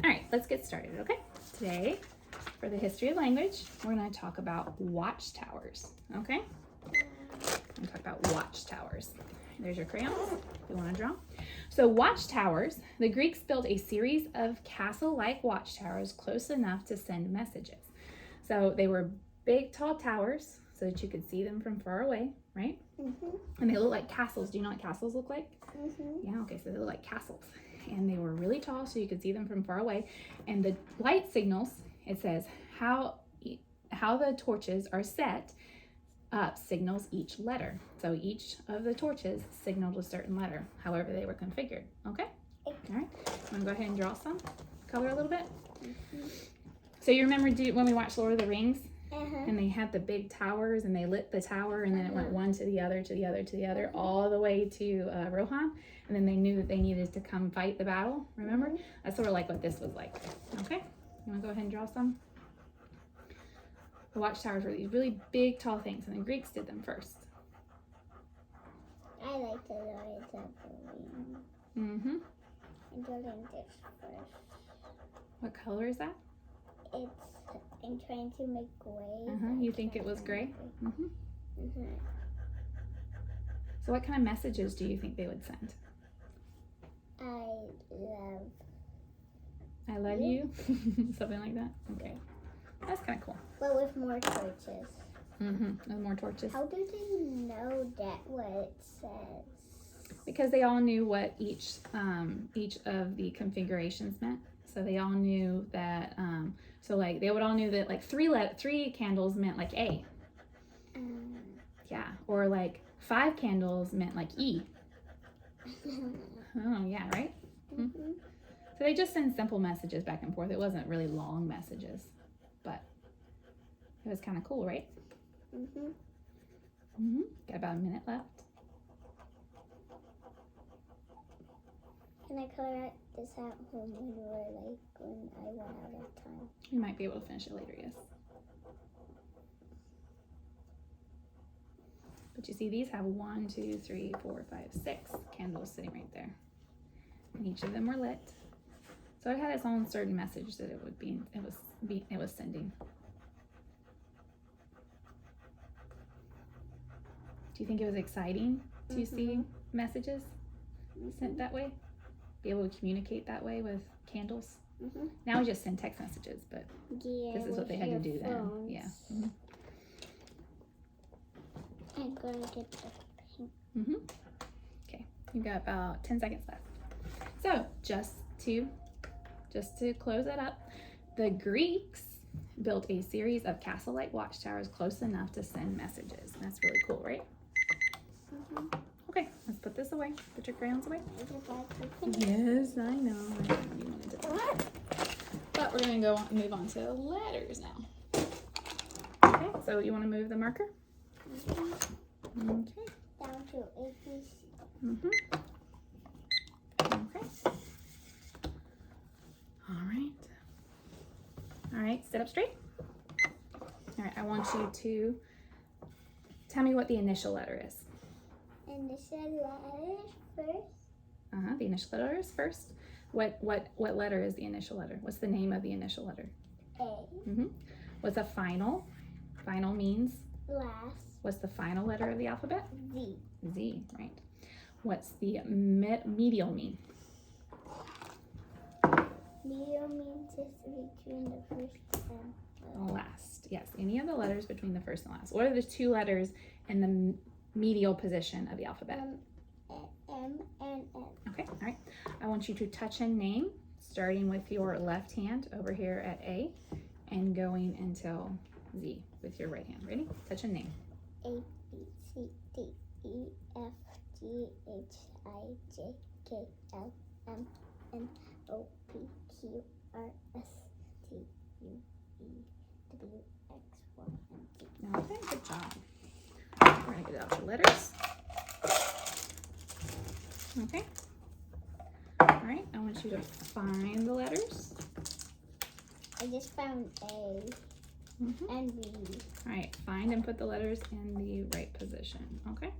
All right, let's get started, okay? Today, for the history of language, we're going to talk about watchtowers, okay? We're going to talk about watchtowers. There's your crayons if you want to draw. So watchtowers, the Greeks built a series of castle-like watchtowers close enough to send messages. So they were big, tall towers so that you could see them from far away, right? Mm-hmm. And they look like castles. Do you know what castles look like? Mm-hmm. Yeah, okay, so they look like castles. And they were really tall so you could see them from far away. And the light signals, it says how the torches are set up signals each letter. So each of the torches signaled a certain letter, however they were configured, okay? All right, I'm gonna go ahead and draw some, color a little bit. Mm-hmm. So you remember when we watched Lord of the Rings? Uh-huh. And they had the big towers and they lit the tower and then it went one to the other, to the other, to the other, all the way to Rohan. And then they knew that they needed to come fight the battle, remember? Mm-hmm. That's sort of like what this was like, okay? You wanna go ahead and draw some? The watchtowers were these really big, tall things and the Greeks did them first. I like to draw it separately. Mm-hmm. I'm drawing this first. What color is that? I'm trying to make gray. You think it was gray? Mm-hmm. Mm-hmm. So what kind of messages do you think they would send? I love you? Something like that? Okay. That's kind of cool. But with more torches. Mm-hmm. With more torches. How do they know that what it says? Because they all knew what each of the configurations meant. So they all knew that, so like they would all knew that like three candles meant like A. Yeah, or like 5 candles meant like E. Oh yeah, right? Mm-hmm. So they just send simple messages back and forth. It wasn't really long messages, but it was kind of cool, right? Mm-hmm. Mm-hmm. Got about a minute left. Can I color this at home when I run out of time? You might be able to finish it later, yes. But you see, these have 1, 2, 3, 4, 5, 6 candles sitting right there, and each of them were lit. So it had its own certain message that it was sending. Do you think it was exciting to see messages sent that way? Be able to communicate that way with candles? Mm-hmm. Now we just send text messages, but yeah, this is what they had to do phones. then. Yeah. Mm-hmm. I'm gonna get the pink. Mm-hmm. Okay, you've got about 10 seconds left. So just to close that up, the Greeks built a series of castle-like watchtowers close enough to send messages. And that's really cool, right? Mm-hmm. Okay, let's put this away. Put your crayons away. Yes. Yes, I know. I know you wanted to. But we're gonna move on to letters now. Okay, so you want to move the marker? Mm-hmm. Okay. Down to ABC. Mm-hmm. Okay. All right, sit up straight. All right, I want you to tell me what the initial letter is. Initial letter first. The initial letter is first. What letter is the initial letter? What's the name of the initial letter? A. Mm-hmm. What's a final? Final means? Last. What's the final letter of the alphabet? Z. Z, right. What's the medial mean? Medial means just between the first and The last. Yes, any of the letters between the first and last. What are the 2 letters in the medial position of the alphabet? M and N. Okay, all right. I want you to touch a name, starting with your left hand over here at A and going until Z with your right hand. Ready? Touch a name. A, B, C, D, E, F, G, H, I, J, K, L, M, N, O, P, Q, R, S, T, U, V, W, X, Y, and Z. Okay, good job. We're going to get out your letters. Okay. All right, I want you to find the letters. I just found A Mm-hmm. and B. All right, find and put the letters in the right position, okay?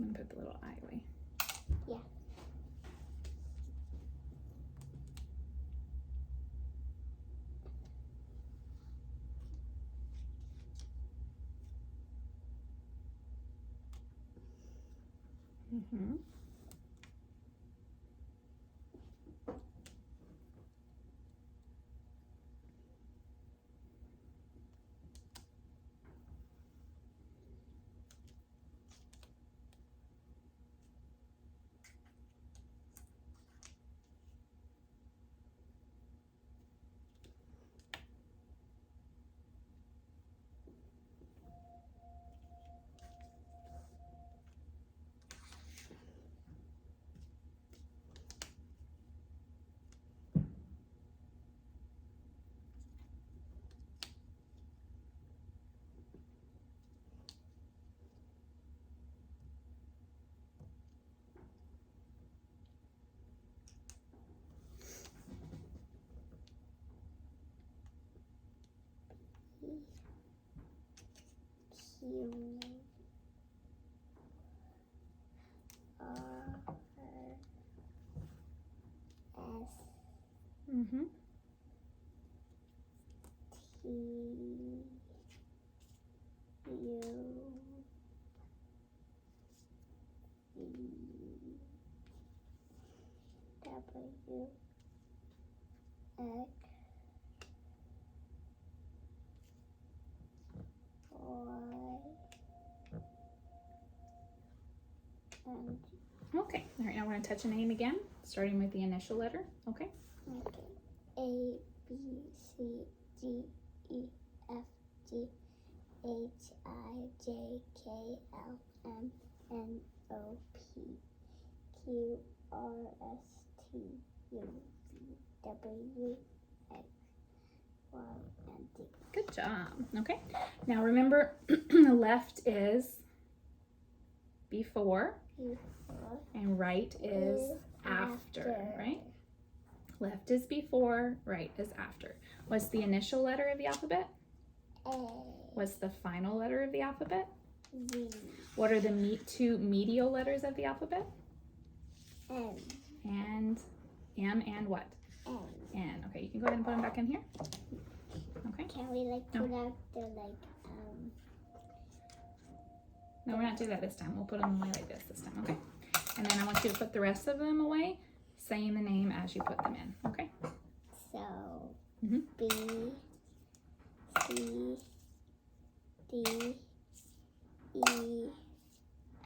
I'm gonna put the little I away. Yeah. Mm-hmm. Q R S Mm-hmm. T U V W X Y and Okay, all right, now we're gonna touch a name again, starting with the initial letter, okay? okay. A B C D E F G H I J K L M N O P Q R S T U V W X Y and Z. Good job, okay? Now remember, the left is before, Before and right is after, right? Left is before, right is after. What's the initial letter of the alphabet? A What's the final letter of the alphabet? Z What are the two medial letters of the alphabet? M And M and what? N. N. Okay, you can go ahead and put them back in here. Okay. Can we like No. put out the No, we're not doing that this time. We'll put them away like this time, okay? And then I want you to put the rest of them away, saying the name as you put them in, okay? so Mhm. B C D E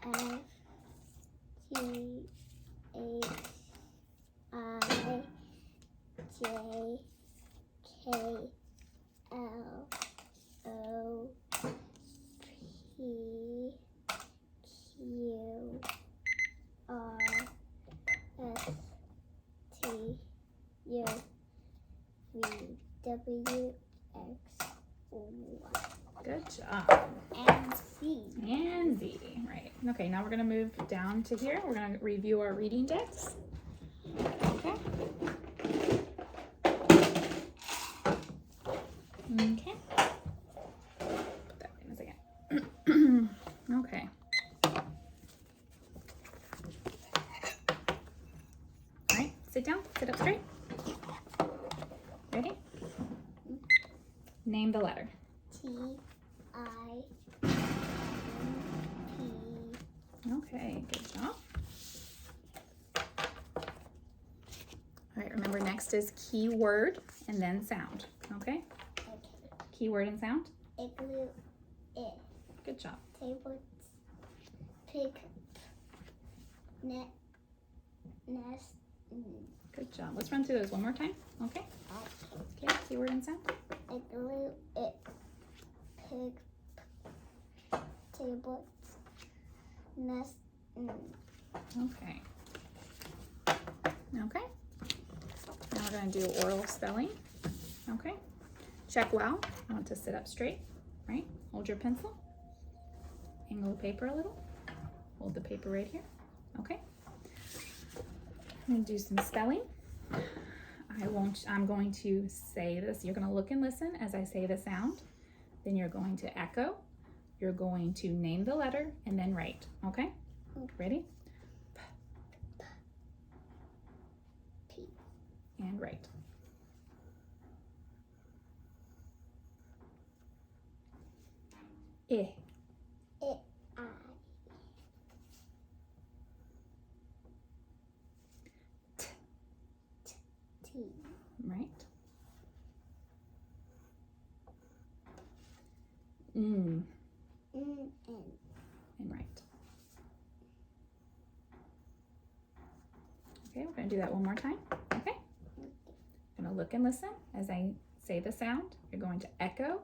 F G H I J K L O P Q R S T U V W X Y Good job. and Z. And Z, right. Okay, now we're gonna move down to here. We're gonna review our reading decks. Okay. Okay. Put that in a second. Okay. All right, sit down, sit up straight. Ready? Name the letter. T I N P. Okay, good job. All right, remember next is keyword and then sound, okay? Okay. Keyword and sound. Igloo. It. Good job. Table. Pig. Net. Nest. Good job. Let's run through those one more time, okay? Okay, keyword and sound. Igloo. It. Pig. Table. Nest. Okay. Okay. Now we're going to do oral spelling. Okay. Check well. You want to sit up straight, right? Hold your pencil. Angle the paper a little. Hold the paper right here. Okay. I'm going to do some spelling. I'm going to say this. You're going to look and listen as I say the sound. Then you're going to echo. You're going to name the letter and then write. Okay? Ready? P. And write. I. I. T. T. Right? N. N. And write. Okay, we're going to do that one more time. Okay? You're going to look and listen as I say the sound. You're going to echo,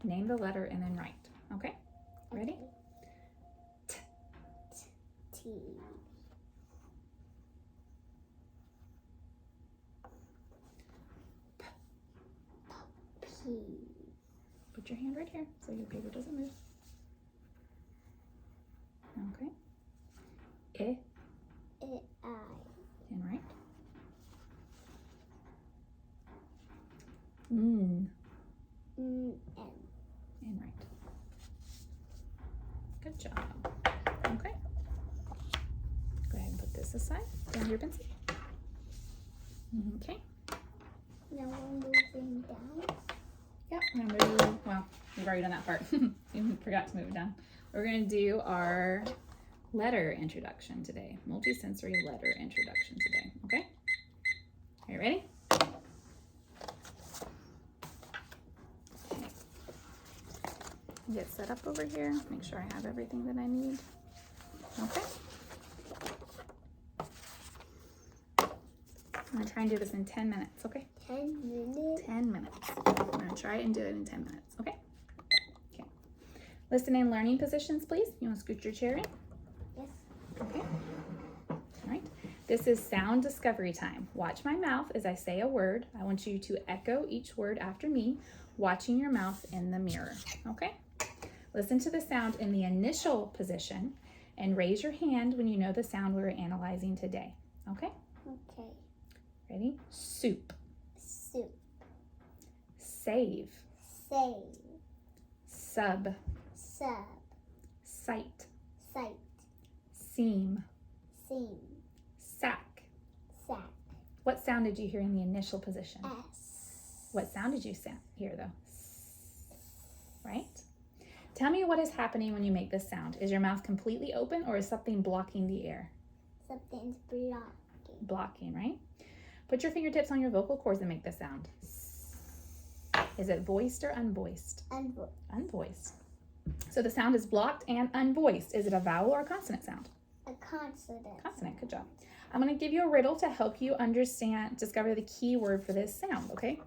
name the letter, and then write. Okay? Ready? T. T. P. Put your hand right here so your paper doesn't move. Okay. I. I. And write. N. N. And write. Good job. Okay. Go ahead and put this aside. Down your pencil. Okay. Now we're moving down. Yep, we're gonna move, well, we've already done that part. You forgot to move it down. We're gonna do our letter introduction today. Multisensory letter introduction today, okay? Are you ready? Okay. Get set up over here. Make sure I have everything that I need. Okay. I'm gonna try and do this in 10 minutes, okay? 10 minutes. 10 minutes. I'm gonna try it and do it in 10 minutes, okay? Okay. Listen and learning positions, please. You wanna scoot your chair in? Yes. Okay. All right. This is sound discovery time. Watch my mouth as I say a word. I want you to echo each word after me, watching your mouth in the mirror, okay? Listen to the sound in the initial position and raise your hand when you know the sound we're analyzing today, okay? Okay. Ready? Soup. Soup. Save. Save. Sub. Sub. Sight. Sight. Seam. Seam. Sack. Sack. What sound did you hear in the initial position? S. What sound did you hear though? Right? Tell me what is happening when you make this sound. Is your mouth completely open or is something blocking the air? Something's blocking. Blocking, right? Put your fingertips on your vocal cords and make the sound. Is it voiced or unvoiced? Unvoiced. Unvoiced. So the sound is blocked and unvoiced. Is it a vowel or a consonant sound? A consonant. Consonant, good job. I'm going to give you a riddle to help you discover the key word for this sound, okay?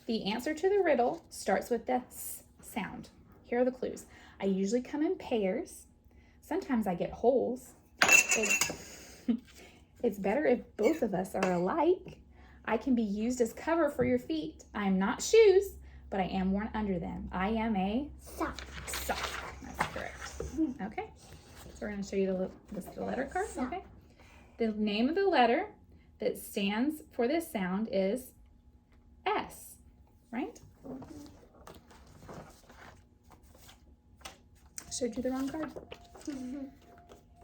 The answer to the riddle starts with the S sound. Here are the clues. I usually come in pairs. Sometimes I get holes. It's better if both of us are alike. I can be used as cover for your feet. I am not shoes, but I am worn under them. I am a Sock. sock. That's correct. Okay. So we're going to show you the letter card. Okay. The name of the letter that stands for this sound is S, right? Showed you the wrong card.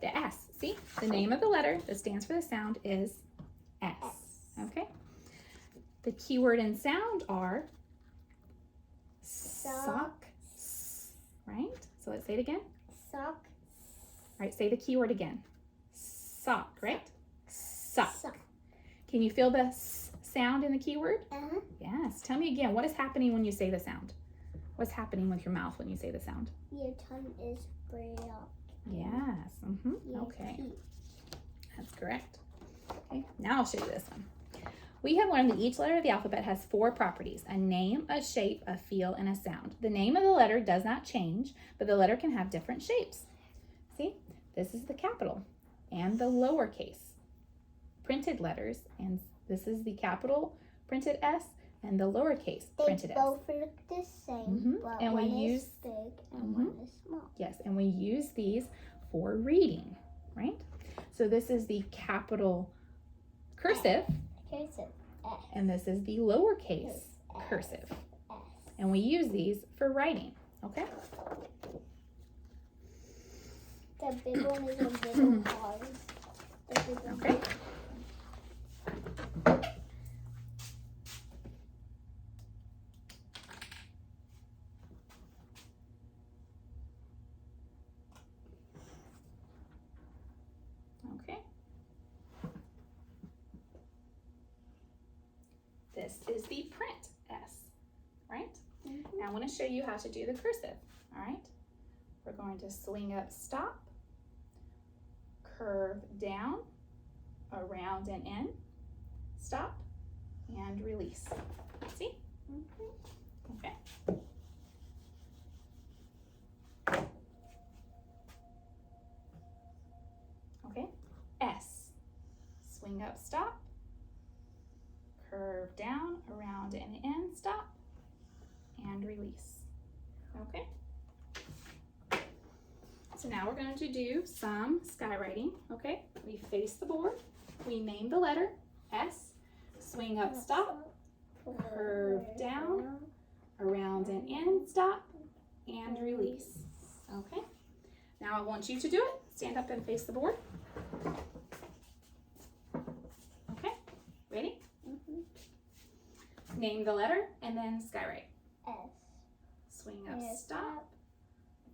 The S. See? The name of the letter that stands for the sound is S. Okay? The keyword and sound are sock, right? So let's say it again. Sock. All right, say the keyword again. Sock, right? Sock. Sock. Can you feel the S sound in the keyword? Uh-huh. Yes. Tell me again, what is happening when you say the sound? What's happening with your mouth when you say the sound? Your tongue is blocked. Yes. Okay. That's correct. Okay, now I'll show you this one. We have learned that each letter of the alphabet has 4 properties: a name, a shape, a feel, and a sound. The name of the letter does not change, but the letter can have different shapes. See, this is the capital and the lowercase printed letters, and this is the capital printed S and the lowercase printed They S. both look the same, but And we one use is big and one is small. Yes, and we use these for reading, right? So this is the capital cursive, Cursive. S. and this is the lowercase cursive. S. And we use these for writing, okay? The big one is a little hard. This is the print S, right? Now I want to show you how to do the cursive, all right? We're going to swing up, stop, curve down, around and in, stop, and release. See? Okay. Okay, S, swing up, stop, curve down, around and in, stop, and release. Okay. So now we're going to do some skywriting, okay? We face the board, we name the letter, S, swing up, stop, curve down, around and in, stop, and release. Okay? Now I want you to do it. Stand up and face the board. Okay? Ready? Name the letter and then skywrite. S. Swing up, stop,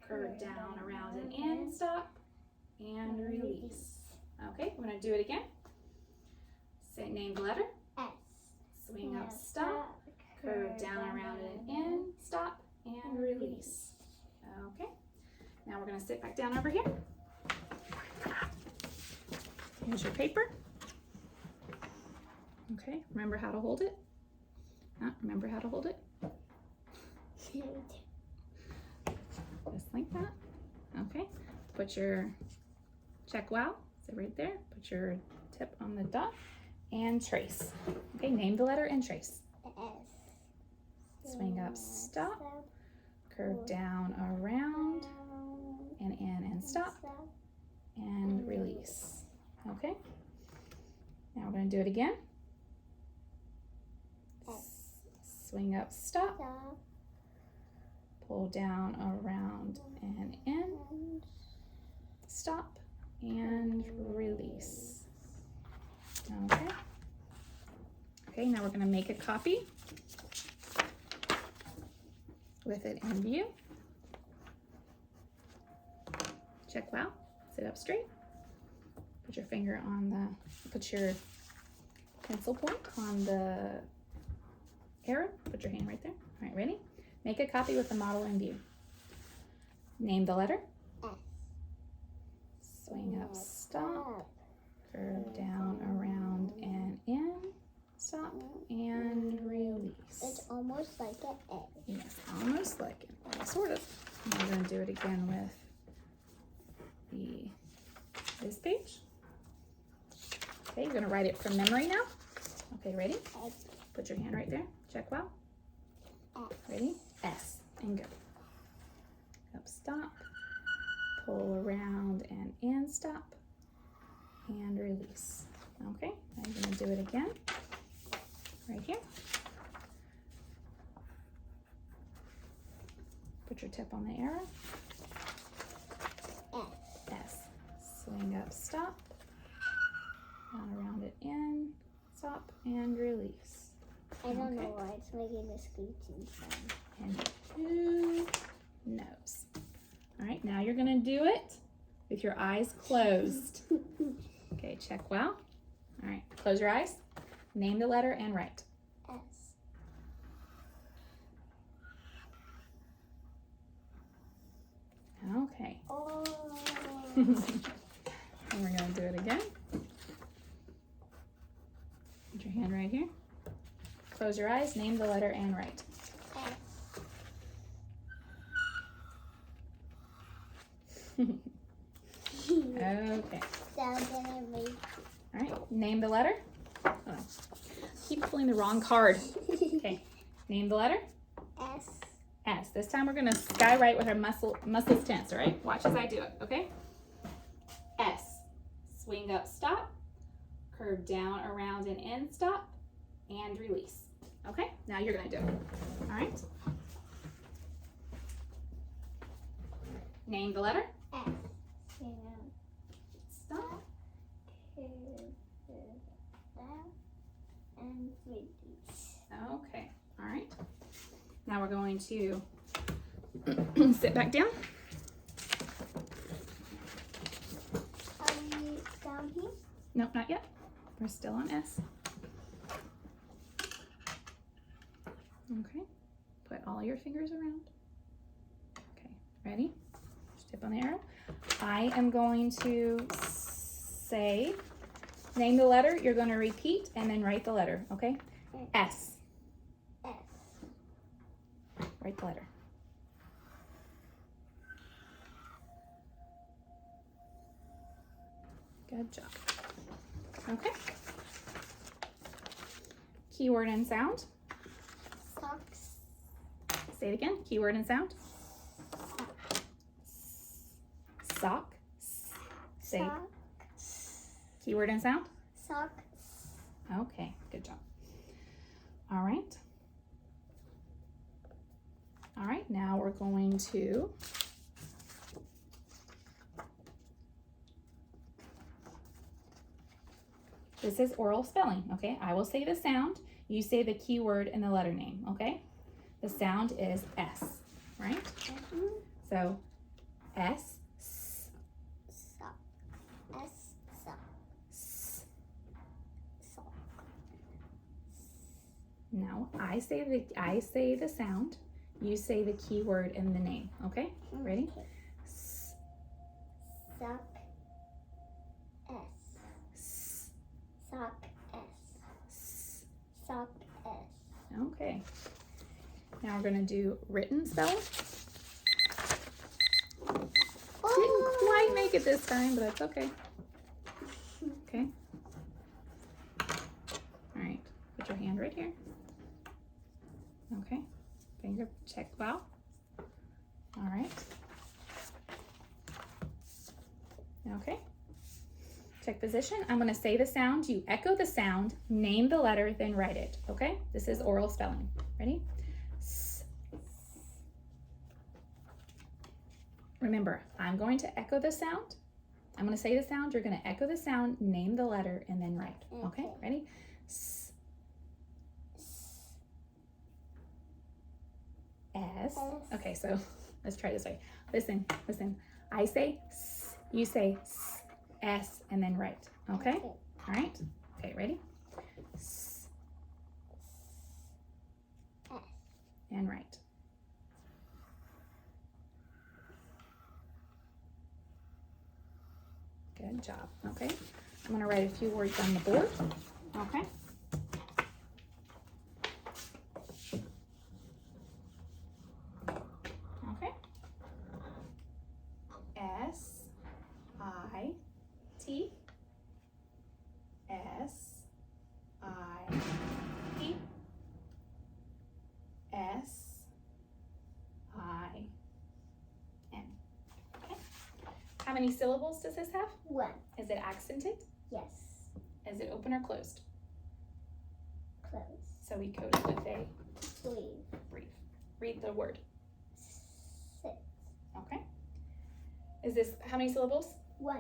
curve down, around and in, stop, and release. Okay, we're going to do it again. Say name the letter. S. Swing up, stop, curve down, around and in, stop, and release. Okay, now we're going to sit back down over here. Here's your paper. Okay, remember how to hold it? Remember how to hold it? Just like that. Okay, put your check wow, so right there, put your tip on the dot and trace. Okay, name the letter and trace. S. Swing up, stop, curve down, around, and in and stop, and release. Okay, now we're going to do it again. Swing up, stop, pull down, around, and in, stop, and release. Okay. Okay, now we're going to make a copy with it in view. Check wow, sit up straight. Put your finger on the, put your pencil point on the arrow. Put your hand right there. All right, ready? Make a copy with the model in view. Name the letter. S. Swing up, stop, curve down, around, and in, stop, and release. It's almost like an A. Yes, almost like it, sort of. And we're going to do it again with this page. Okay, you're going to write it from memory now. Okay, ready? S. Put your hand right there. Check wow. Ready? S and go. Up, stop. Pull around and in, stop, and release. Okay, now you're going to do it again. Right here. Put your tip on the arrow. S. Swing up, stop. Down around it, in, stop, and release. I don't know why it's making a screeching sound. And 2 no's. All right, now you're going to do it with your eyes closed. Okay, check wow. All right, close your eyes. Name the letter and write. S. Okay. Oh. And we're going to do it again. Put your hand right here. Close your eyes, name the letter and write. S. Okay. So I'm gonna make. All right, name the letter. Hold on. Keep pulling the wrong card. Okay, name the letter. S. S. This time we're going to skywrite with our muscles tense, all right? Watch as I do it, okay? S. Swing up, stop. Curve down, around, and in, stop. And release. Okay, now you're going to do it. All right? Name the letter. S. Stop. And release. Okay, all right. Now we're going to sit back down. Are we down here? Nope, not yet. We're still on S. Okay, put all your fingers around. Okay, ready? Just tip on the arrow. I am going to say, name the letter, you're going to repeat and then write the letter, okay? S. S. Write the letter. Good job. Okay. Keyword and sound. Socks. Say it again. Keyword and sound. Sock. Say. Sock. Keyword and sound. Socks. Okay, good job. All right. All right, now we're going to this is oral spelling, okay? I will say the sound, you say the keyword and the letter name, okay? The sound is S, right? So S, S, Sock. S. Sock. S. Sock. Now I say the sound, you say the keyword and the name, okay? Ready? Okay. S, Sock. S. S, Sock. S. S. Sock. S. Okay. Now we're gonna do written spelling. Didn't quite make it this time, but that's okay. Okay. All right. Put your hand right here. Okay. Finger check vowel. All right. Okay. Check position. I'm going to say the sound. You echo the sound, name the letter, then write it. Okay? This is oral spelling. Ready? S. Remember, I'm going to echo the sound. I'm going to say the sound. You're going to echo the sound, name the letter, and then write. Okay? Okay. Ready? S. S. Okay, so let's try this way. Listen. I say S, you say S, S, and then write. Okay? All right? Okay, ready? S. S. And write. Good job. Okay? I'm going to write a few words on the board. Okay? Okay. S I T S I P S I N. Okay. How many syllables does this have? 1. Is it accented? Yes. Is it open or closed? Close. So we code it with a Sleeve. brief. Read the word. 6. Okay. Is this how many syllables? 1.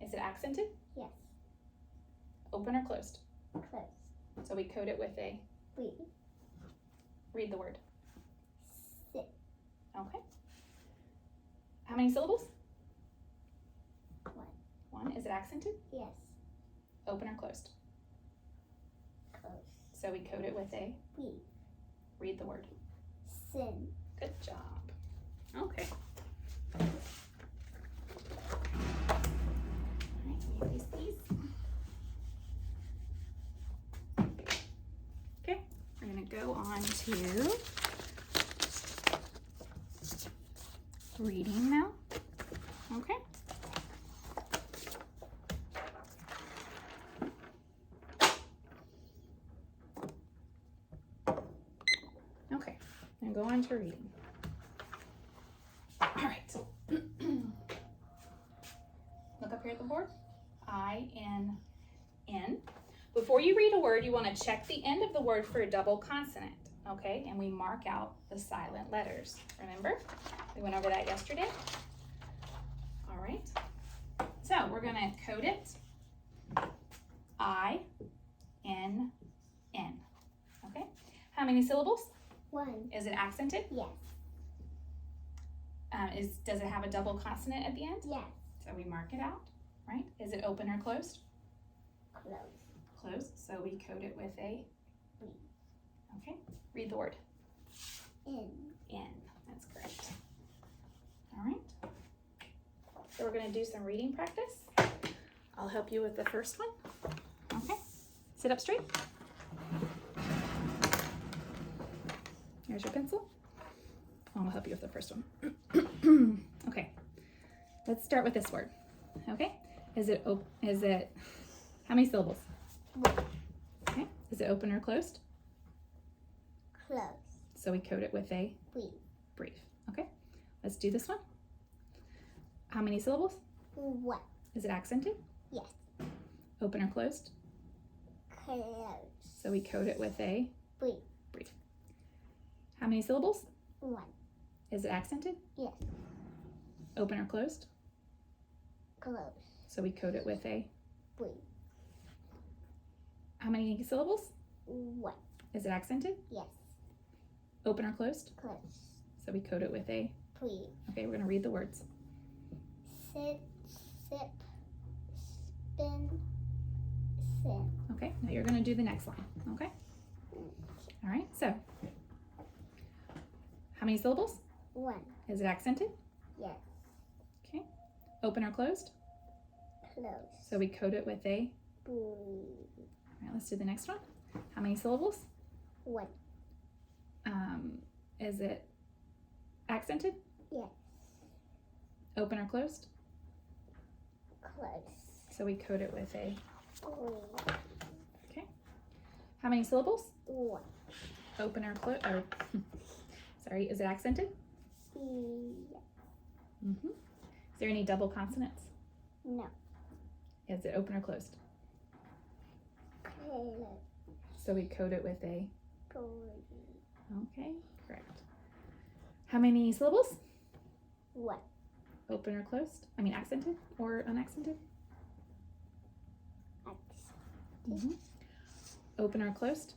Is it accented? Yes. Open or closed? Close. So we code it with a Sleeve. read the word. 6. Okay. How many syllables? 1. 1. Is it accented? Yes. Open or closed? Close. So we code it with a We. read the word. Sin. Good job. Okay. All right, these. Okay, we're gonna go on to reading now. Okay. Okay, now go on to reading. All right. Look up here at the board. I-N-N. Before you read a word, you want to check the end of the word for a double consonant, okay? And we mark out the silent letters. Remember? We went over that yesterday. All right. So we're going to code it. I-N-N. Okay? How many syllables? 1. Is it accented? Yes. Does it have a double consonant at the end? Yes. So we mark it out, right? Is it open or closed? Close. Closed. So we code it with a We. okay. Read the word. In. In. That's correct. All right. So we're going to do some reading practice. I'll help you with the first one. Okay. Sit up straight. Here's your pencil. I'll help you with the first one. Okay. Let's start with this word. Okay. Is it how many syllables? One. Okay. Is it open or closed? Close. So we code it with a Brief. brief. Okay. Let's do this one. How many syllables? One. Is it accented? Yes. Open or closed? Close. So we code it with a Brief. brief. How many syllables? One. Is it accented? Yes. Open or closed? Close. So we code it with a Brief. how many syllables? One. Is it accented? Yes. Open or closed? Close. So we code it with a Brief. okay, we're gonna read the words. Sit. Sip. Spin. Sin. Okay, now you're gonna do the next line. Okay? All right, so how many syllables? One. Is it accented? Yes. Okay. Open or closed? Close. So we code it with a Brief. all right, let's do the next one. How many syllables? One. Is it accented? Yes. Open or closed? Close. So we code it with a Brief. okay. How many syllables? One. Open or close? Or sorry, is it accented? Yeah. Mm-hmm. Is there any double consonants? No. Is it open or closed? Close. So we code it with a Brief. okay, correct. How many syllables? One. Open or closed? I mean accented or unaccented? X. Mm-hmm. Open or closed?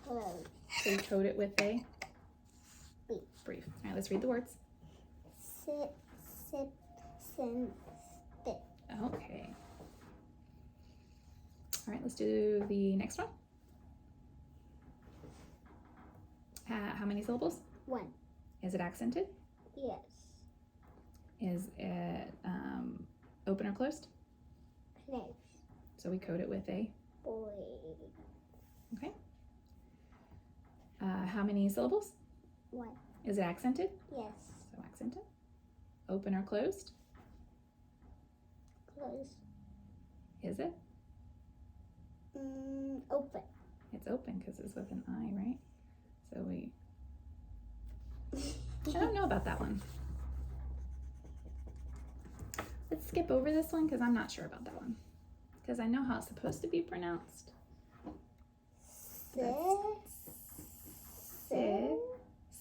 Close. So we code it with a Brief. brief. All right, let's read the words. Sit. Sip. Sin. Spit. Okay. All right, let's do the next one. How many syllables? One. Is it accented? Yes. Is it open or closed? Close. So we code it with a Brief. okay. How many syllables? One. Is it accented? Yes. So accented. Open or closed? Close. Is it? Open. It's open because it's with an I, right? So we I don't know about that one. Let's skip over this one because I'm not sure about that one. Because I know how it's supposed to be pronounced. Sit.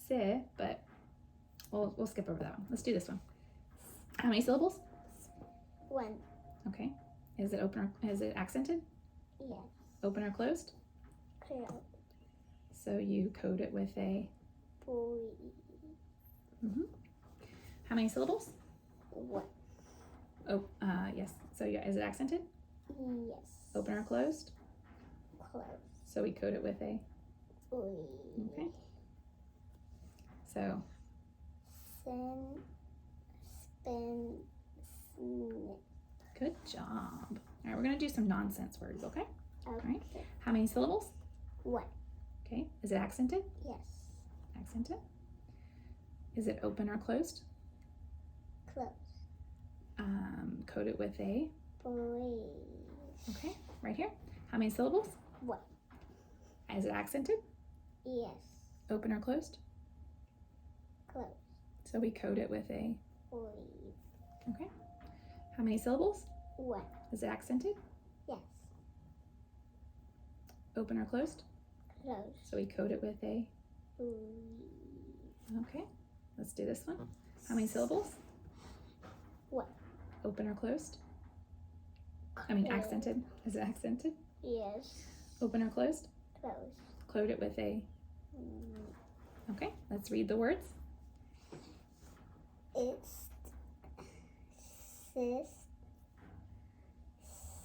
Si, but we'll skip over that one. Let's do this one. How many syllables? One. Okay. Is it open or is it accented? Yes. Open or closed? Close. So you code it with a Brief. how many syllables? One. Oh, yes. So yeah, is it accented? Yes. Open or closed? Close. So we code it with a Brief. okay. So Sin. Spin. Snip. good job. All right, we're gonna do some nonsense words, okay? Okay. right. How many syllables? One. Okay. Is it accented? Yes. Accented. Is it open or closed? Close. Code it with a Brief. okay. Right here. How many syllables? One. Is it accented? Yes. Open or closed? Close. So we code it with a Brief. okay. How many syllables? One. Is it accented? Yes. Open or closed? Close. So we code it with a Brief. okay. Let's do this one. How many syllables? One. Open or closed? I mean Close. accented. Is it accented? Yes. Open or closed? Close. Code it with a okay. Let's read the words. It's cyst,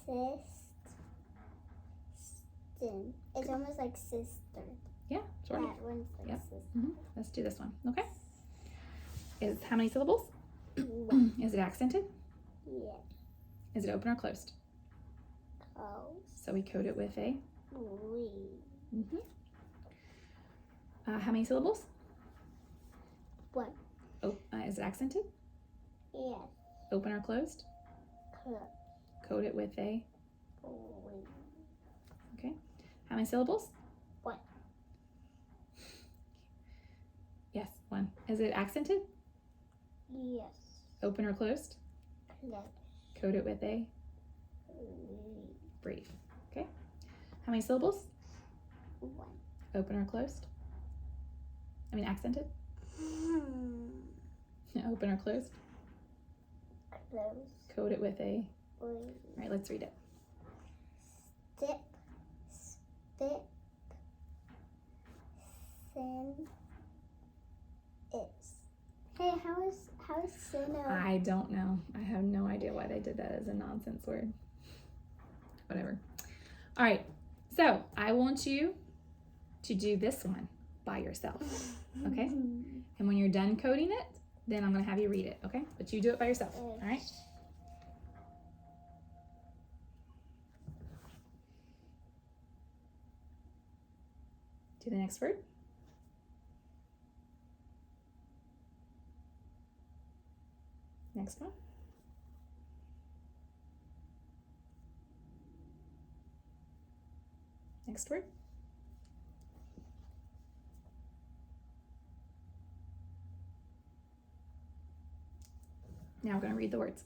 cyst, stin. It's almost like sister. Yeah, sort of. That one's like Yep. this. Let's do this one. Okay. Is how many syllables? One. Is it accented? Yeah. Is it open or closed? Close. So we code it with a. Three. How many syllables? One. Oh, is it accented? Yes. Open or closed? Close. Code it with a. Three. Okay. How many syllables? One. Yes, one. Is it accented? Yes. Open or closed? Close. Code it with a. Three. Brief. Okay. How many syllables? One. Open or closed? I mean accented? Open or closed? Close. Code it with a. Three. All right, let's read it. Step. Spit. Sin. Is. Hey, how is sin? I don't know. I have no idea why they did that as a nonsense word. Whatever. All right. So I want you to do this one by yourself. Okay? And when you're done coding it, then I'm going to have you read it. Okay? But you do it by yourself. All right? Do the next word. Next one. Next word. Now we're going to read the words.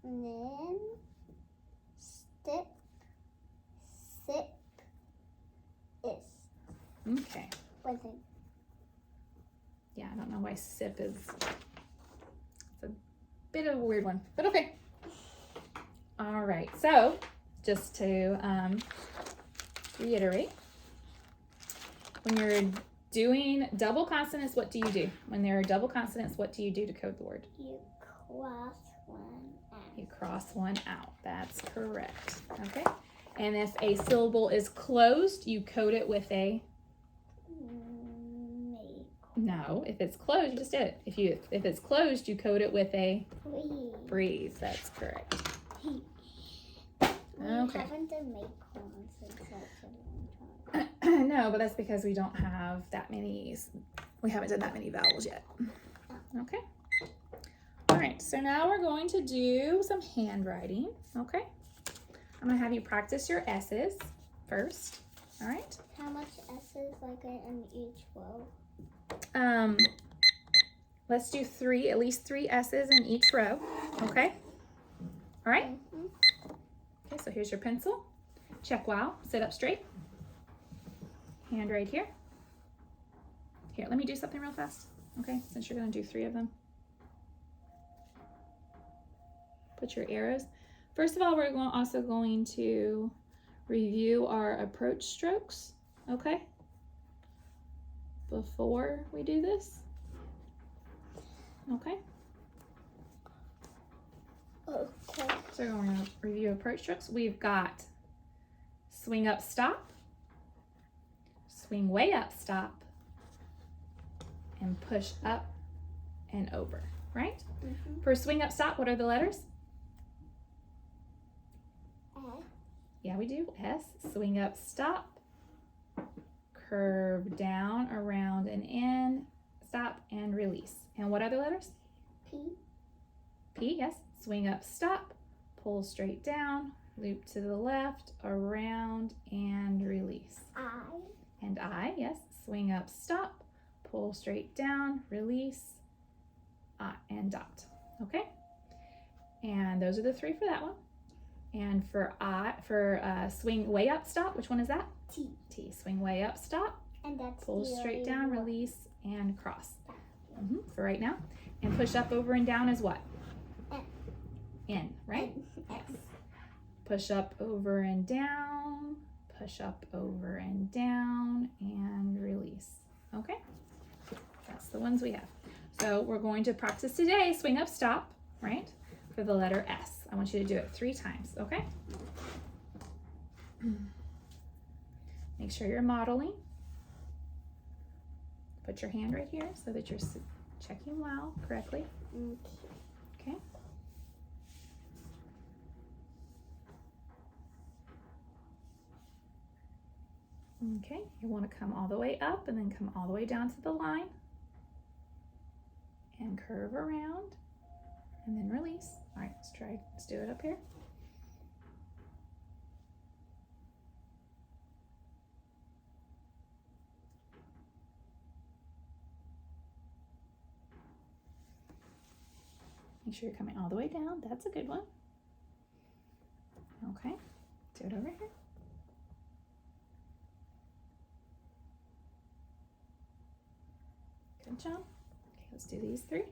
Snin. Stip. Sip. Is. Okay. One thing. Yeah, I don't know why sip is. It's a bit of a weird one, but okay. All right, so just to reiterate, when you're doing double consonants, what do you do? When there are double consonants, what do you do to code the word? You cross one out. You cross one out. That's correct. Okay. And if a syllable is closed, you code it with a. No, if it's closed, you just did it. If it's closed, you code it with a breathe. That's correct. We Okay. haven't done acorns in such a long time. No, but that's because we don't have that many. We haven't done that many vowels yet. Okay. All right. So now we're going to do some handwriting. Okay. I'm going to have you practice your S's first. All right. How much S's like in each row? Let's do at least three S's in each row. Okay. All right. Okay, so here's your pencil. Check wow. Sit up straight. Hand right here. Here, let me do something real fast. Okay, since you're going to do 3 of them. Put your arrows. First of all, we're also going to review our approach strokes. Okay. Before we do this. Okay. Okay. So we're going to review approach strokes. We've got swing up, stop, swing way up, stop, and push up and over, right? For swing up, stop, what are the letters? Yeah, we do. S. Swing up, stop, curve down, around, and in, stop, and release. And what other letters? P. P, yes. Swing up, stop, pull straight down, loop to the left, around, and release. I. And I, yes. Swing up, stop, pull straight down, release, and dot. Okay? And those are the 3 for that one. And for swing way up, stop, which one is that? T. T. Swing way up, stop, And that's pull the straight only down, one. release, and cross. For right now. And push up, over, and down is what? N. N, right? X. Push up, over, and down. Push up, over, and down, and release. Okay? That's the ones we have. So we're going to practice today, swing up, stop, right? For the letter S. I want you to do it 3 times, okay? Make sure you're modeling. Put your hand right here so that you're checking wow correctly. Okay. Okay, you want to come all the way up and then come all the way down to the line and curve around and then release. All right, let's do it up here. Make sure you're coming all the way down. That's a good one. Okay, do it over here. Good job. Okay, let's do these three.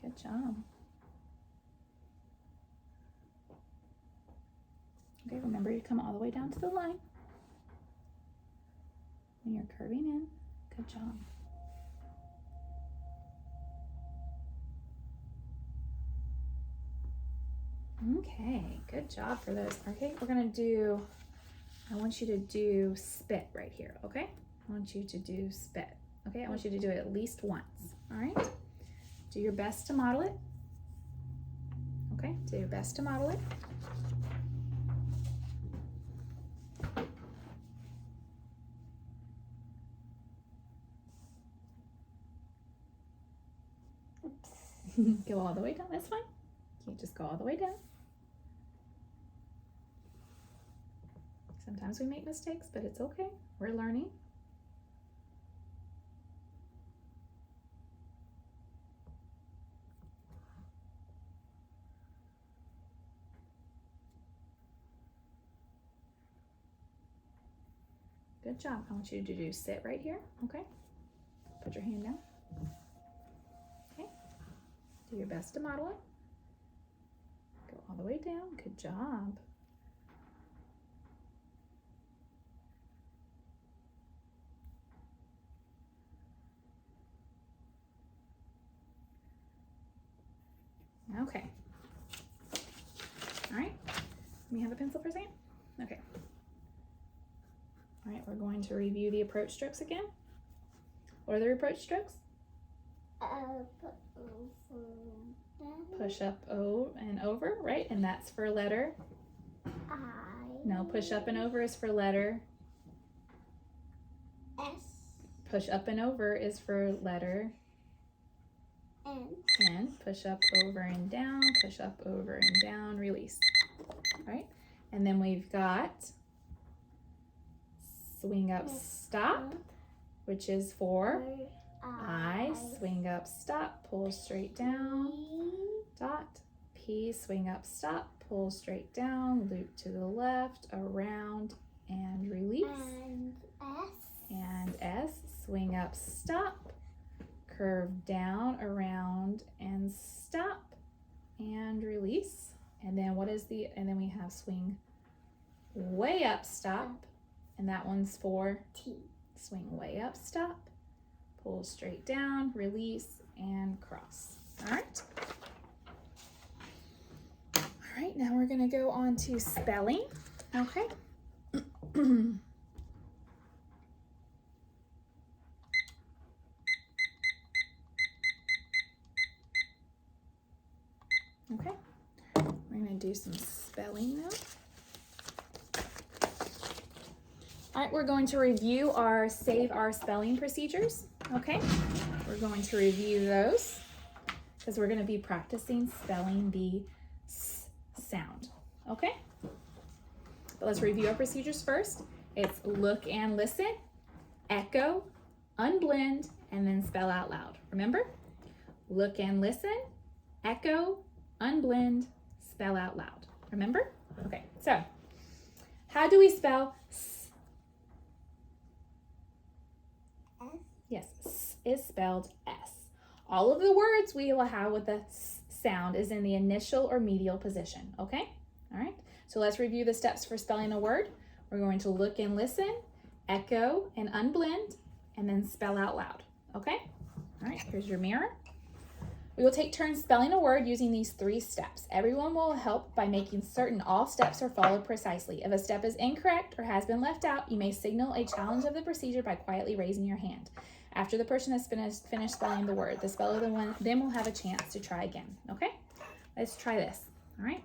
Good job. Okay, remember you come all the way down to the line when you're curving in. Good job. Okay, good job for those. Okay, we're gonna do, I want you to do spit right here, okay? I want you to do spit, okay? I want you to do it at least once, all right? Do your best to model it. Okay, do your best to model it. Go all the way down, that's fine. You just go all the way down. Sometimes we make mistakes, but it's okay. We're learning. Good job. I want you to do sit right here, okay? Put your hand down. Okay. Do your best to model it. Go all the way down. Good job. Okay. All right. Let me have a pencil for a second. Okay. All right, we're going to review the approach strokes again. What are the approach strokes? Push up and over, right? And that's for letter I. No, push up and over is for letter S. Push up and over is for letter N. Push up, over, and down. Push up, over, and down. Release. All right, and then we've got swing up, stop, which is for I. Swing up, stop, pull straight down. Dot. P. Swing up, stop, pull straight down, loop to the left, around, and release. And S. And S. Swing up, stop, curve down, around, and stop, and release. And then and then we have swing way up, stop, and that one's for T. Swing way up, stop, pull straight down, release, and cross. All right. All right, now we're gonna go on to spelling, okay? Okay, we're gonna do some spelling now. All right, we're going to review save our spelling procedures, okay? We're going to review those because we're gonna be practicing spelling the S sound, okay? But let's review our procedures first. It's look and listen, echo, unblend, and then spell out loud. Remember? Look and listen, echo, unblend, spell out loud. Remember? Okay, so how do we spell S? S. Yes, S is spelled S. All of the words we will have with the S sound is in the initial or medial position, okay? All right, So let's review the steps for spelling a word. We're going to look and listen, echo and unblend, and then spell out loud, okay? All right, here's your mirror. We will take turns spelling a word using these 3 steps. Everyone will help by making certain all steps are followed precisely. If a step is incorrect or has been left out, you may signal a challenge of the procedure by quietly raising your hand. After the person has finished spelling the word, the speller then will have a chance to try again, okay? Let's try this, all right?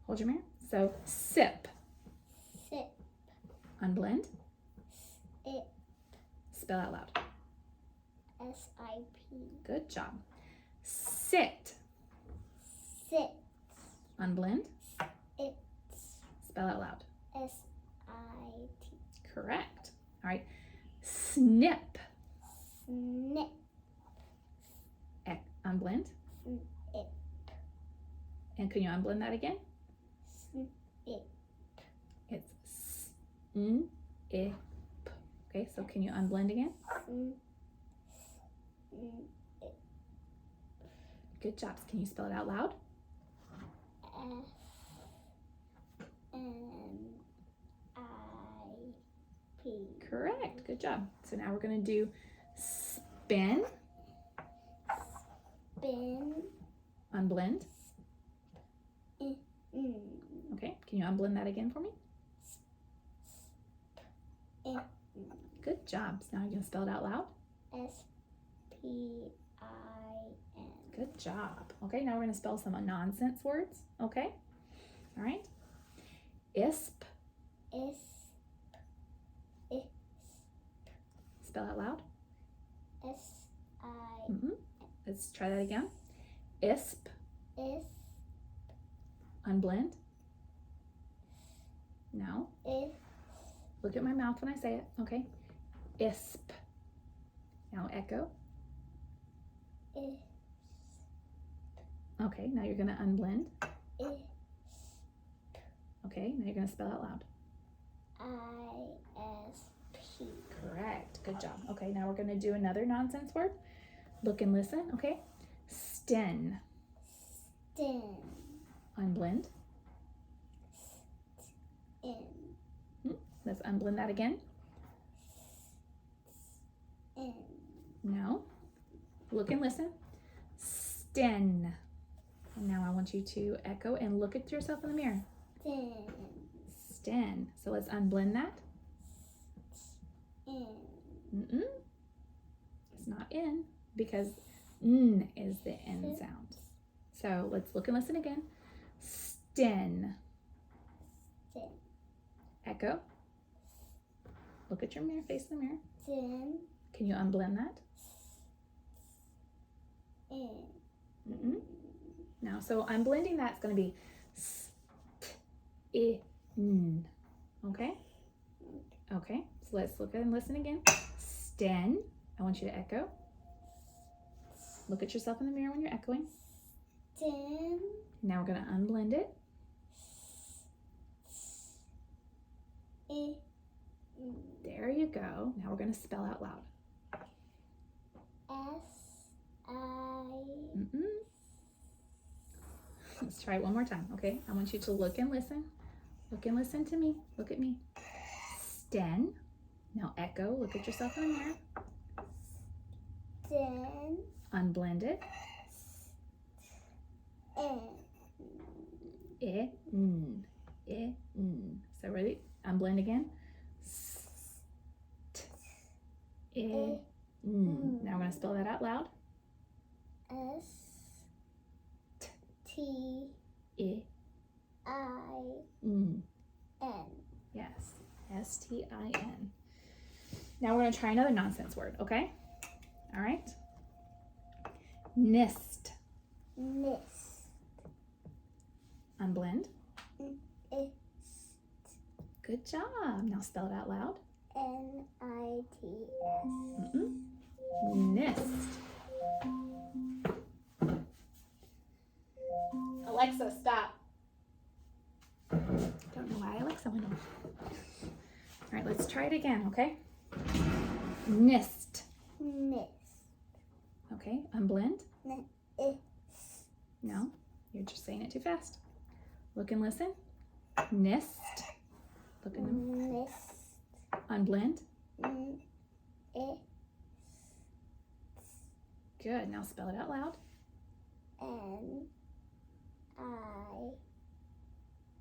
Hold your mirror. So, sip. Sip. Unblend. It. Spell out loud. S-I-P. Good job. Sit. Sit. Unblend. It. Spell out loud. S-I-T. Correct. All right. Snip. Snip. Unblend. It. And can you unblend that again? Snip. It's snip. Okay, so can you unblend again? Good job. Can you spell it out loud? S-N-I-P. Correct. Good job. So now we're going to do spin. Spin. Unblend. Mm. Okay, can you unblend that again for me? Mm. Good job. So now you're going to spell it out loud? S-P-I-N. Good job. Okay, now we're going to spell some nonsense words. Okay? All right. Isp. Spell out loud. S-I. Let's try that again. Isp. Unblend. No. Look at my mouth when I say it. Okay. Isp. Now echo. Okay, now you're going to unblend. Okay, now you're going to spell out loud. I-S-P. Correct. Good job. Okay, now we're going to do another nonsense word. Look and listen. Okay. Sten. Stin. Unblend. In. Let's unblend that again. In. No. Look and listen. Sten. And now I want you to echo and look at yourself in the mirror. Stin. Sten. So let's unblend that. In. It's not in because N is the N sound. So let's look and listen again. Sten. Stin. Echo. Look at your mirror, face the mirror. Stin. Can you unblend that? In. Now, so unblending that's going to be in. Okay? Okay, so let's look and listen again. Sten. I want you to echo. Look at yourself in the mirror when you're echoing. Stin. Now we're going to unblend it. There you go. Now we're going to spell out loud. S-I. Let's try it one more time, okay? I want you to look and listen. Look and listen to me. Look at me. Sten. Now echo. Look at yourself in the mirror. Stin. Unblend it. In. So ready? Unblend again. Now we're going to spell that out loud. S-T-I-N. Yes, S-T-I-N. Now we're going to try another nonsense word, okay? All right. Nist. Nist. Unblend. Ist. Good job. Now spell it out loud. N-I-T-S. Nist. Alexa, stop. Don't know why Alexa went off. All right, let's try it again, okay? Nist. Nist. Okay, unblend. Ist. No, you're just saying it too fast. Look and listen. Nist. Look and Nist. unblend. It. Good. Now spell it out loud.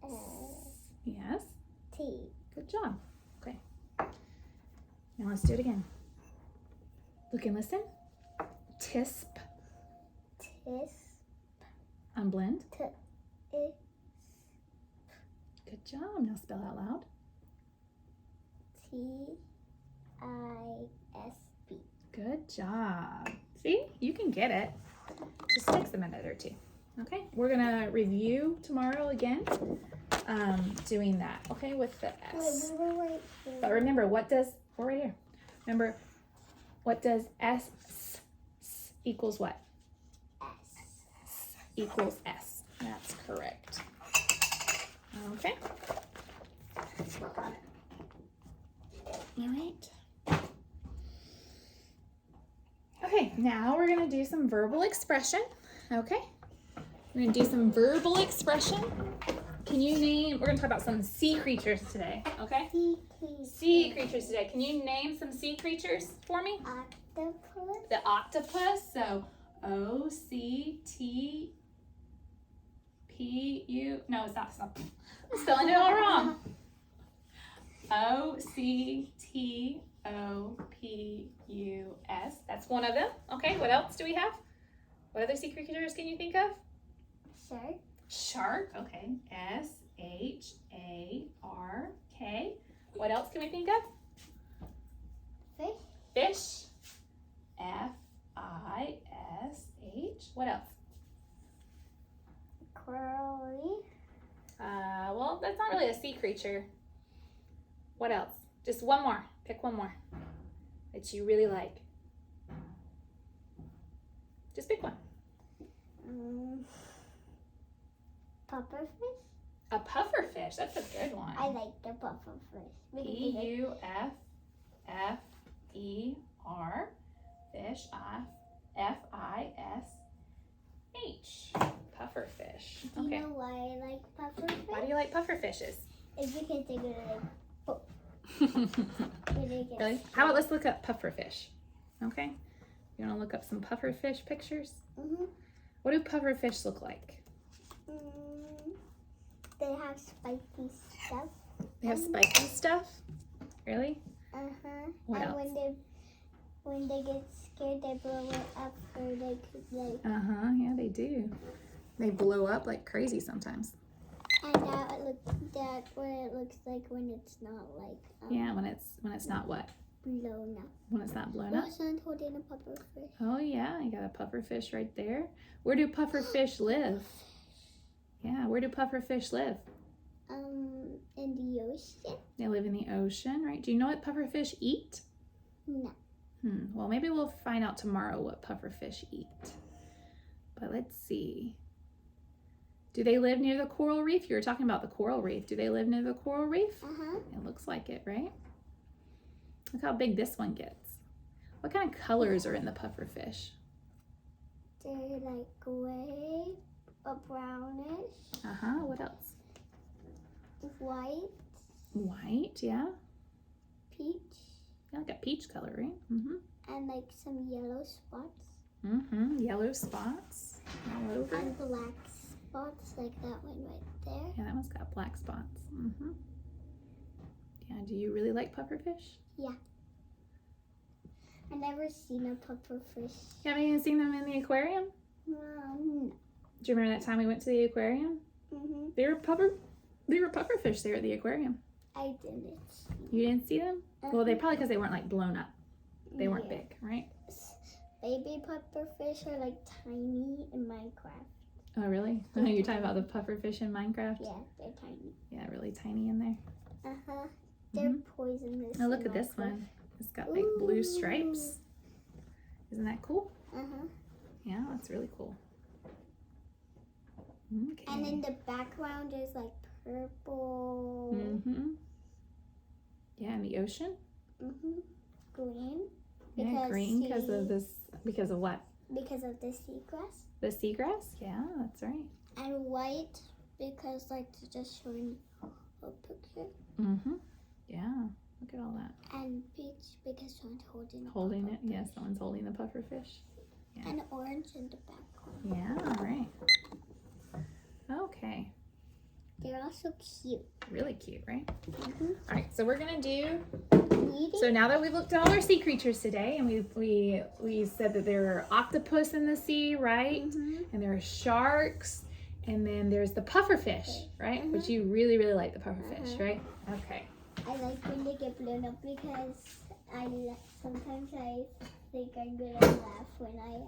NIST. Yes. Good job. Okay. Now let's do it again. Look and listen. Tisp. Tis. Unblend. T. Good job. Now spell out loud. TISP. Good job. See, you can get it. Just takes a minute or two. Okay, we're gonna review tomorrow again, doing that. Okay, with the S. Wait. But remember, we're right here. Remember, what does S equals what? S. Equals S. That's correct. Okay. All right. Okay, now we're gonna do some verbal expression. Okay. We're gonna do some verbal expression. Can you name, we're gonna talk about some sea creatures today, okay? Sea creatures today. Can you name some sea creatures for me? Octopus. The octopus, so O-C-T-P-U, no, it's not, I'm spelling it all wrong. O-C-T-O-P-U-S, that's one of them. Okay, what else do we have? What other sea creatures can you think of? Shark. Shark, okay, S-H-A-R-K. What else can we think of? Fish. Fish, F-I-S-H. What else? Coral reef. Well, that's not really a sea creature. What else? Just one more. Pick one more that you really like. Just pick one. Pufferfish. A pufferfish. That's a good one. I like the pufferfish. P-U-F-F-E-R. Fish. F-I-S-H. Pufferfish. Do you Okay. know why I like pufferfish? Why do you like pufferfishes? It's because they go like, oh. Really? How about let's look up pufferfish? Okay. You want to look up some pufferfish pictures? Mm-hmm. What do pufferfish look like? They have spiky stuff. They have spiky stuff? Really? Uh-huh. What and else? when they get scared, they blow it up or they could like. Uh-huh. Yeah, they do. They blow up like crazy sometimes. And that's what it looks like when it's not like. Yeah, when it's not what? Blown up. When it's not blown up. My son's holding a pufferfish. Oh yeah, you got a pufferfish right there. Where do pufferfish live? Yeah, where do pufferfish live? In the ocean. They live in the ocean, right? Do you know what pufferfish eat? No. Well, maybe we'll find out tomorrow what pufferfish eat. But let's see. Do they live near the coral reef? You were talking about the coral reef. Do they live near the coral reef? Uh-huh. It looks like it, right? Look how big this one gets. What kind of colors are in the pufferfish? They're like gray, a brownish, Uh-huh, what else? white, White, yeah. peach, Yeah, like a peach color, right? Mm-hmm. and like some yellow spots. Mm-hmm, yellow spots all over. And black spots like that one right there. Yeah, that one's got black spots. Mm-hmm. Yeah, do you really like pufferfish? Yeah. I've never seen a pufferfish. You haven't even seen them in the aquarium? No. Do you remember that time we went to the aquarium? Mm-hmm. They were pufferfish there at the aquarium. I didn't. You didn't see them? Well, they probably because they weren't like blown up. They weren't Yeah. big, right? Baby pufferfish are like tiny in Minecraft. Oh, really? You're talking about the pufferfish in Minecraft? Yeah, they're tiny. Yeah, really tiny in there. Uh-huh. They're poisonous. Oh, look in at this Minecraft. one. It's got like blue stripes. Isn't that cool? Uh-huh. Yeah, that's really cool. Okay. And in the background is like purple. Mm-hmm. Yeah, in the ocean? Mm-hmm. Green. Yeah, Because green because of this. Because of what? Because of the seagrass. The seagrass? Yeah, that's right. And white because like just showing a picture. Mm-hmm. Yeah. Look at all that. And peach because someone's holding Holding it. puffer Yes, fish. someone's holding the puffer fish. Yeah. And orange in the background. Yeah, all right. Okay. They're also cute. Really cute, right? Mm-hmm. All right, so we're gonna do, Reading? so now that we've looked at all our sea creatures today, and we said that there are octopus in the sea, right? Mm-hmm. And there are sharks, and then there's the puffer fish, right? Which you really, really like the puffer fish, right? Okay. I like when they get blown up because sometimes I think I'm gonna laugh when I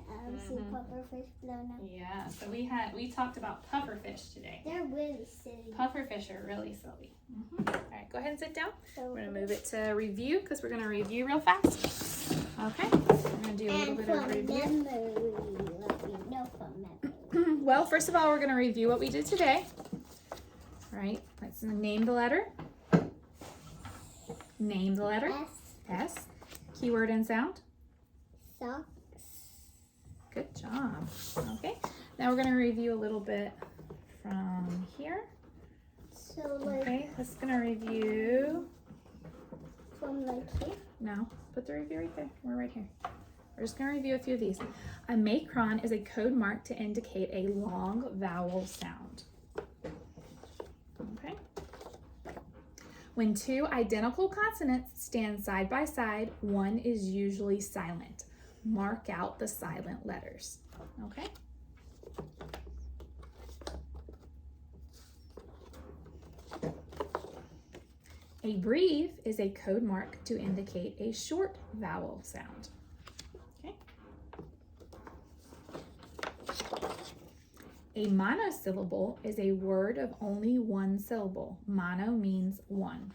see pufferfish blown up. Yeah, so we talked about puffer fish today. They're really silly. Puffer fish are really silly. All right, go ahead and sit down. So We're gonna move it to review because we're gonna review real fast. Okay, we're gonna do a little bit of review. Memory, let me know from memory. Well, first of all, we're gonna review what we did today. All right, let's name the letter. Name the letter. S. S. Keyword and sound. Socks. Good job. Okay, now we're gonna review a little bit from here. So like Okay, let's gonna review. from like here. No, put the review right there. We're right here. We're just gonna review a few of these. A macron is a code mark to indicate a long vowel sound. Okay. When two identical consonants stand side by side, one is usually silent. Mark out the silent letters. Okay. A breathe is a code mark to indicate a short vowel sound. Okay. A monosyllable is a word of only one syllable. Mono means one.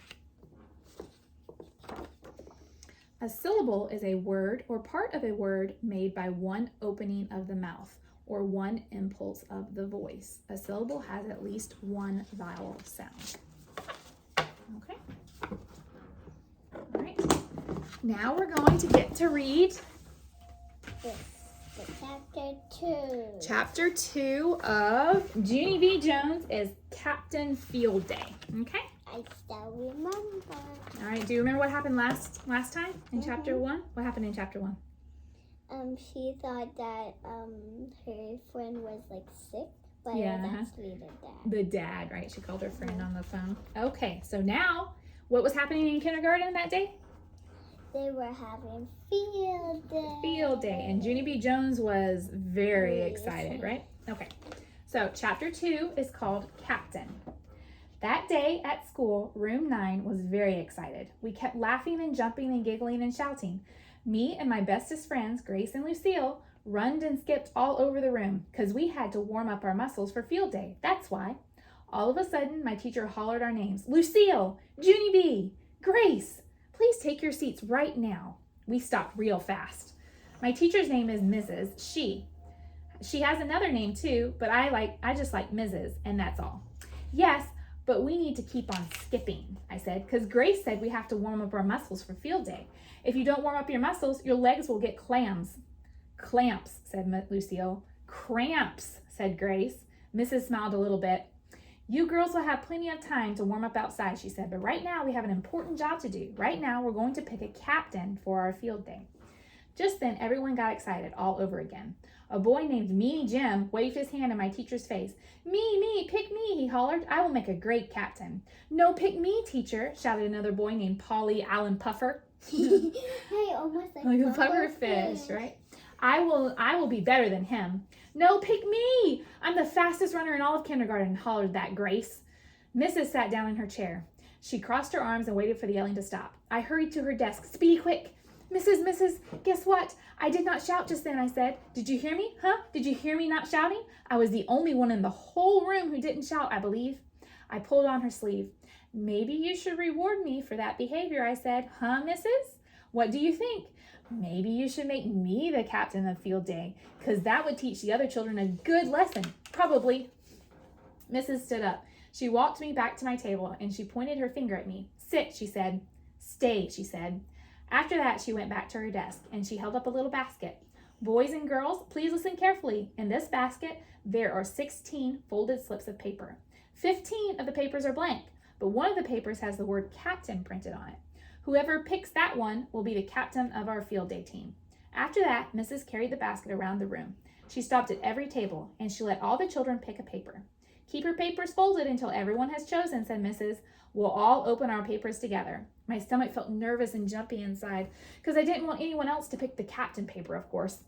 A syllable is a word or part of a word made by one opening of the mouth or one impulse of the voice. A syllable has at least one vowel sound. Okay. All right. Now we're going to get to read Chapter 2. Chapter 2 of Junie B. Jones is Captain Field Day. Okay? I still remember. All right. Do you remember what happened last time in Chapter 1? What happened in Chapter 1? She thought that her friend was like sick, but Yeah, it was actually the dad. The dad, right? She called her friend on the phone. Okay. So now, what was happening in kindergarten that day? They were having field day. Field Day. And Junie B. Jones was very excited, right? Okay. So Chapter 2 is called Captain. That day at school, room 9 was very excited. We kept laughing and jumping and giggling and shouting. Me and my bestest friends, Grace and Lucille, runned and skipped all over the room because we had to warm up our muscles for field day. That's why. All of a sudden, my teacher hollered our names. Lucille, Junie B, Grace, please take your seats right now. We stopped real fast. My teacher's name is Mrs. She has another name too, but I just like Mrs., and that's all. Yes, but we need to keep on skipping, I said, because Grace said we have to warm up our muscles for field day. If you don't warm up your muscles, your legs will get clamps. Clamps, said Lucille. Cramps, said Grace. Mrs. smiled a little bit. You girls will have plenty of time to warm up outside, she said, but right now we have an important job to do. Right now we're going to pick a captain for our field day. Just then, everyone got excited all over again. A boy named Meanie Jim waved his hand in my teacher's face. Me, pick me, he hollered. I will make a great captain. No, pick me, teacher, shouted another boy named Polly Allen Puffer. Hey, almost like a puffer fish, right? I will be better than him. No, pick me. I'm the fastest runner in all of kindergarten, hollered that Grace. Mrs. sat down in her chair. She crossed her arms and waited for the yelling to stop. I hurried to her desk. Speedy, quick. Mrs., guess what? I did not shout just then, I said. Did you hear me? Huh? Did you hear me not shouting? I was the only one in the whole room who didn't shout, I believe. I pulled on her sleeve. Maybe you should reward me for that behavior, I said. Huh, Mrs.? What do you think? Maybe you should make me the captain of field day, because that would teach the other children a good lesson. Probably. Mrs. stood up. She walked me back to my table, and she pointed her finger at me. Sit, she said. Stay, she said. After that, she went back to her desk, and she held up a little basket. Boys and girls, please listen carefully. In this basket, there are 16 folded slips of paper. 15 of the papers are blank, but one of the papers has the word captain printed on it. Whoever picks that one will be the captain of our field day team. After that, Mrs. carried the basket around the room. She stopped at every table, and she let all the children pick a paper. Keep your papers folded until everyone has chosen, said Mrs. We'll all open our papers together. My stomach felt nervous and jumpy inside, because I didn't want anyone else to pick the captain paper, of course.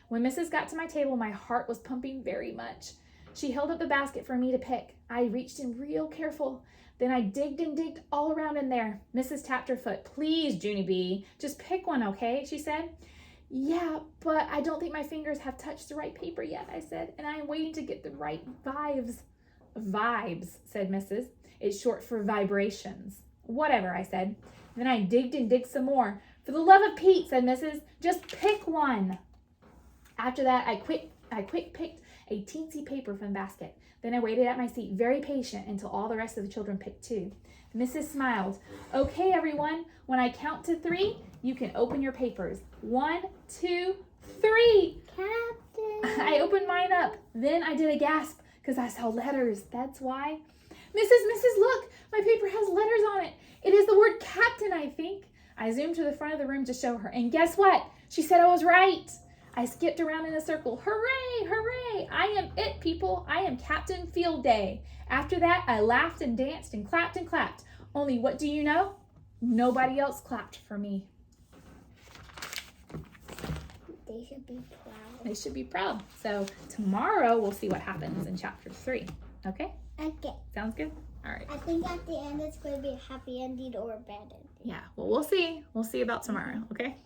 When Mrs. got to my table, my heart was pumping very much. She held up the basket for me to pick. I reached in real careful. Then I digged and digged all around in there. Mrs. tapped her foot. Please, Junie B, just pick one, okay? She said. Yeah, but I don't think my fingers have touched the right paper yet, I said, and I am waiting to get the right vibes. Vibes, said Mrs. It's short for vibrations. Whatever, I said. Then I digged and digged some more. For the love of Pete, said Mrs., just pick one. After that, I quick picked a teensy paper from the basket. Then I waited at my seat, very patient, until all the rest of the children picked too. Mrs. smiled. Okay, everyone, when I count to 3, you can open your papers. 1, 2, 3. Captain. I opened mine up. Then I did a gasp because I saw letters. That's why. Mrs., look, my paper has letters on it. It is the word captain, I think. I zoomed to the front of the room to show her. And guess what? She said I was right. I skipped around in a circle. Hooray, hooray. I am it, people. I am Captain Field Day. After that, I laughed and danced and clapped and clapped. Only what do you know? Nobody else clapped for me. They should be proud. They should be proud. So tomorrow we'll see what happens in chapter 3. Okay? Okay. Sounds good? All right. I think at the end it's going to be a happy ending or a bad ending. Yeah, well, we'll see. We'll see about tomorrow, okay?